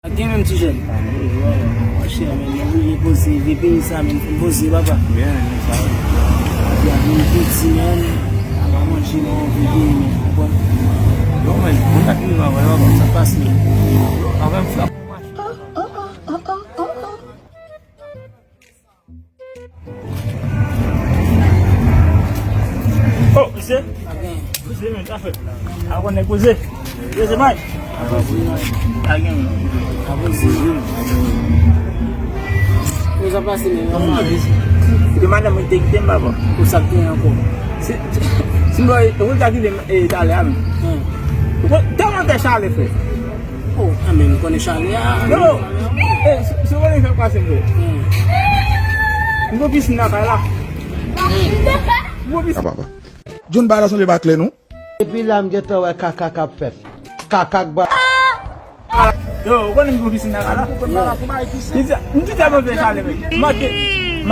Gen men ti jen? Che men, mwen pose, vepe sa men, pose papa. Bien, ça va. Ya men petit men, a manje men, vepe men, bon. Non, mais on a qui va voir Ça passe men. avant ça. Oh, monsieur? Monsieur, mais ça fait. Ah, on est posé. Deuxième match. Ah, bien. A pose jen. Ou sa passe men, De madame, il était bien baba. ou sa ten anko. Si moi, on t'a dit d'aller à moi. Comment t'es Charles fait? Oh, a men, konen Charlie a. Non. Si on fait quoi, c'est vrai. On va piscine là, là. On va piscine. Papa. John Bara son le bakle nou? Epi la mjeta we kakak ap fet. Kakak ba. Yo, on va piscine là, là. On dit à moi, Charles, ma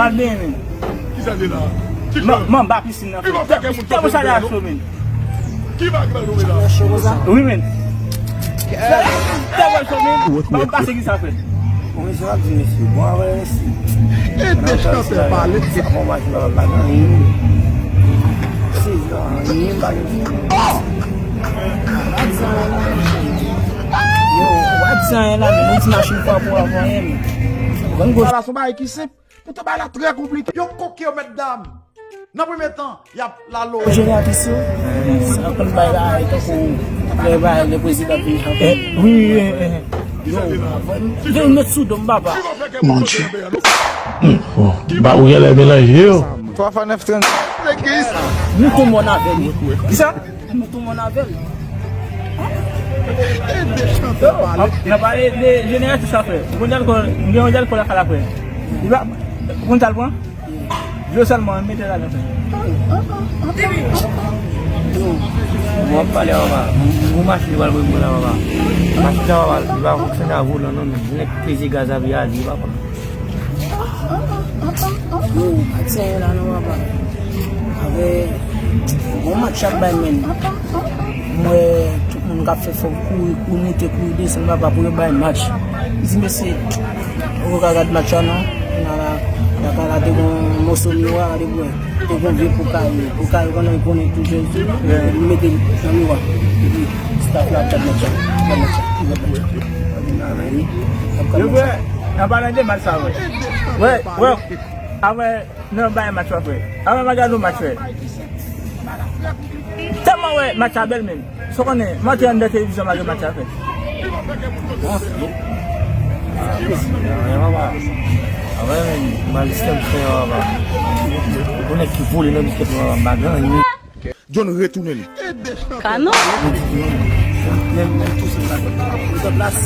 bien. Ki sa de la? Man, ba piscine là. T'as pas ça là, so men. Ki bak la nou la? Oui, men. T'as pas ça, men. Ba pas ce qui ça fait. Mwen se wap di mesi, bon avè mesi. E de chante pale. Bon wak la wak la. Si, yon bagay. Yo, wak san yon la men, mwen ti machin fwa pou avon yon. Bon go. Bara son ba ekisip. Pou te ba la tre komplike. Yon koke yo met dam. Nan preme tan, yap la lo. Jene atis yo, sa kon bay la ito pou le bay le prezident pi. Oui, Yo, ve yon met sou don baba. Mon Dieu. Ba ou yel e melange yo. 3 fa 9 30. Mwen tou moun avel. Ki sa? Mwen tou moun avel. E de chante pale. na pare de général ça fait. On dirait qu'on la cala après. Il va on t'a le point. Je seulement mettre là. Moi pale baba. Mo marche wala mo la baba. Marche da baba, ba ko sana wala non. Nek pesi gaza bi ali baba. Yo, atse yon la nou baba. Ave, mwen match ap bay men. Mwen, tout moun kap fe fok kou nite kou desen baba pou yon bay match. Isi mese, ou kagad match anan, yon ka la de kon moso miwa, de kon ve pou ka yon konan yon konen tou jen tou, yon mette nan miwa. Staff la chad match. Je veux na pare de match ça ouais. Ouais. Avec non ba match après. Avec magalo match. Tellement ouais match à belle même. So connaît, match en télévision match après. Baba. Avant mal système fait baba. On est qui voulait non que baba bagan. John retourne li. Kano? Même tout ça. Tout place.